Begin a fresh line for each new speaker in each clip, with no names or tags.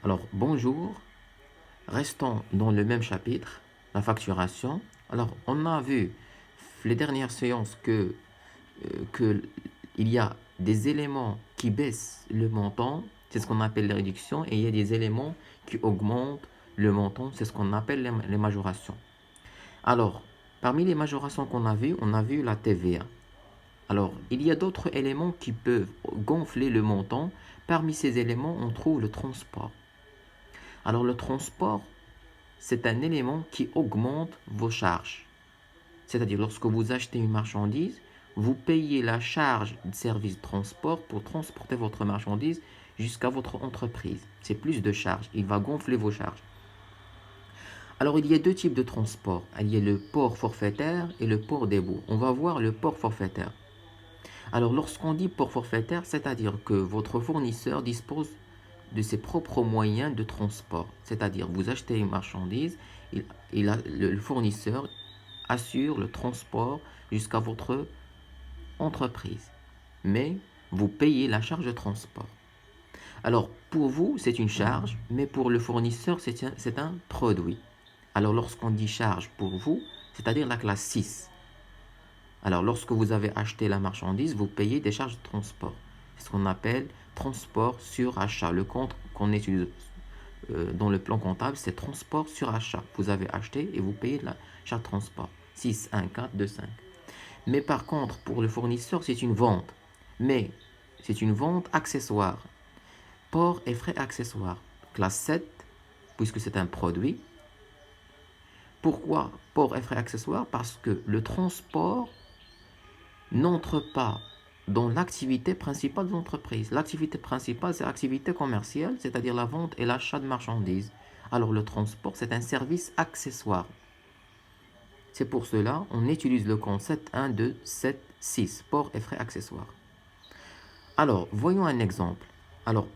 Alors, bonjour, restons dans le même chapitre, la facturation. Alors, on a vu les dernières séances que il y a des éléments qui baissent le montant, c'est ce qu'on appelle les réductions, et il y a des éléments qui augmentent le montant, c'est ce qu'on appelle les majorations. Alors, parmi les majorations qu'on a vues, on a vu la TVA. Alors, il y a d'autres éléments qui peuvent gonfler le montant. Parmi ces éléments, on trouve le transport. Alors, le transport, c'est un élément qui augmente vos charges. C'est-à-dire, lorsque vous achetez une marchandise, vous payez la charge de service de transport pour transporter votre marchandise jusqu'à votre entreprise. C'est plus de charges. Il va gonfler vos charges. Alors, il y a deux types de transport. Il y a le port forfaitaire et le port débit. On va voir le port forfaitaire. Alors, lorsqu'on dit port forfaitaire, c'est-à-dire que votre fournisseur dispose de ses propres moyens de transport. C'est-à-dire, vous achetez une marchandise, le fournisseur assure le transport jusqu'à votre entreprise. Mais vous payez la charge de transport. Alors, pour vous, c'est une charge, mais pour le fournisseur, c'est un produit. Alors, lorsqu'on dit charge pour vous, c'est-à-dire la classe 6. Alors, lorsque vous avez acheté la marchandise, vous payez des charges de transport. C'est ce qu'on appelle transport sur achat. Le compte qu'on utilise dans le plan comptable, c'est transport sur achat. Vous avez acheté et vous payez de la charge de transport. 6, 1, 4, 2, 5. Mais par contre, pour le fournisseur, c'est une vente. Mais c'est une vente accessoire. Port et frais accessoires. Classe 7, puisque c'est un produit. Pourquoi port et frais accessoires? Parce que le transport n'entre pas dans l'activité principale de l'entreprise. L'activité principale, c'est l'activité commerciale, c'est-à-dire la vente et l'achat de marchandises. Alors le transport, c'est un service accessoire. C'est pour cela on utilise le concept 1, 2, 7, 6, port et frais accessoires. Alors, voyons un exemple. Alors,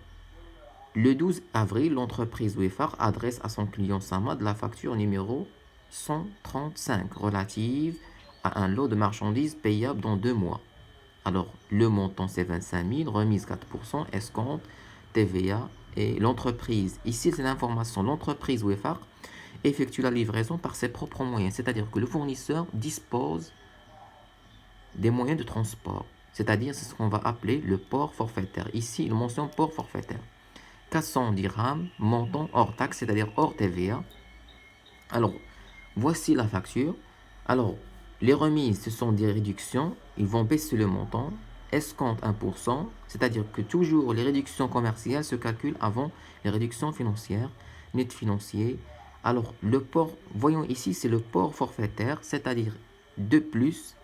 le 12 avril, l'entreprise Wefar adresse à son client Samad la facture numéro 135 relative à un lot de marchandises payable dans 2 mois. Alors, le montant c'est 25 000, remise 4%, escompte, TVA et l'entreprise. Ici, c'est l'information. L'entreprise Wefar effectue la livraison par ses propres moyens, c'est-à-dire que le fournisseur dispose des moyens de transport, c'est-à-dire c'est ce qu'on va appeler le port forfaitaire. Ici, il mentionne port forfaitaire. 400 dirhams, montant hors taxe, c'est-à-dire hors TVA. Alors, voici la facture. Alors, les remises, ce sont des réductions. Ils vont baisser le montant. Escompte 1%, c'est-à-dire que toujours les réductions commerciales se calculent avant les réductions financières, net financier. Alors, le port, voyons ici, c'est le port forfaitaire, c'est-à-dire de plus,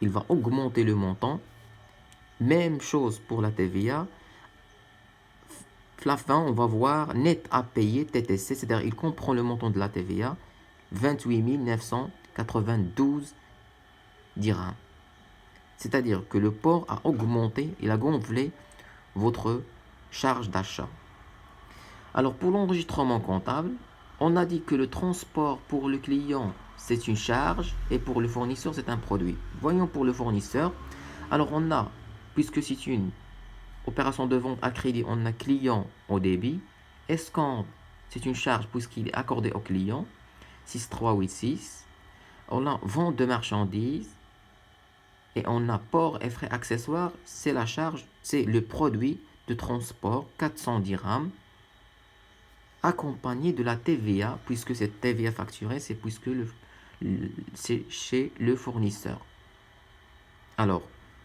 il va augmenter le montant. Même chose pour la TVA. La fin, on va voir net à payer TTC, c'est-à-dire il comprend le montant de la TVA, 28 992 dirhams. C'est-à-dire que le port a augmenté, il a gonflé votre charge d'achat. Alors pour l'enregistrement comptable, on a dit que le transport pour le client c'est une charge et pour le fournisseur c'est un produit. Voyons pour le fournisseur. Alors on a, puisque c'est une opération de vente à crédit, on a client au débit. Escompte, c'est une charge puisqu'il est accordé au client. 6386. On a vente de marchandises. Et on a port et frais accessoires, c'est la charge, c'est le produit de transport, 400 dirhams, accompagné de la TVA, puisque cette TVA facturée, c'est c'est chez le fournisseur. Alors,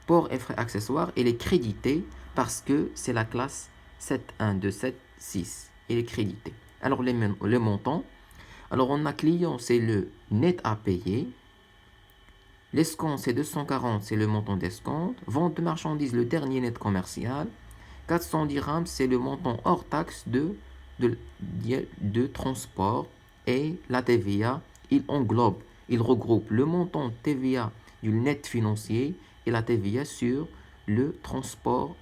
port et frais accessoires, il est crédité parce que c'est la classe 71276. Il est crédité. Alors, le montant. Alors, on a client, c'est le net à payer. L'escompte, c'est 240, c'est le montant d'escompte. Vente de marchandises, le dernier net commercial. 400 dirhams, c'est le montant hors taxe de transport. Et la TVA, il englobe, il regroupe le montant de TVA du net financier et la TVA sur le transport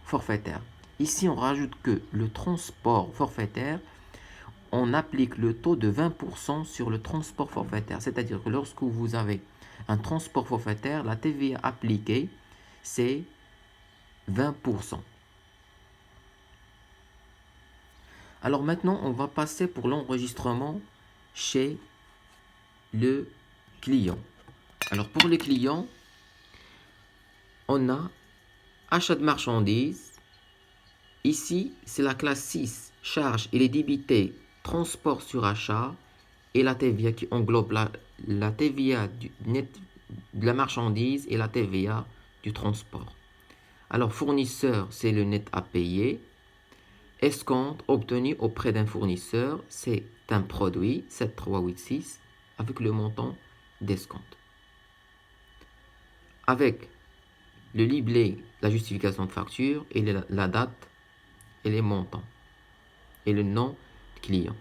forfaitaire. Ici, on rajoute que le transport forfaitaire, on applique le taux de 20% sur le transport forfaitaire. C'est-à-dire que lorsque vous avez un transport forfaitaire, la TVA appliquée, c'est 20%. Alors maintenant, on va passer pour l'enregistrement chez le client. Alors pour les clients, on a achat de marchandises. Ici, c'est la classe 6, charge, il est débité transport sur achat et la TVA qui englobe la TVA de la marchandise et la TVA du transport. Alors fournisseur, c'est le net à payer. Escompte obtenu auprès d'un fournisseur, c'est un produit 7386 avec le montant d'escompte. Avec le livret, la justification de facture et la date et les montants et le nom de client.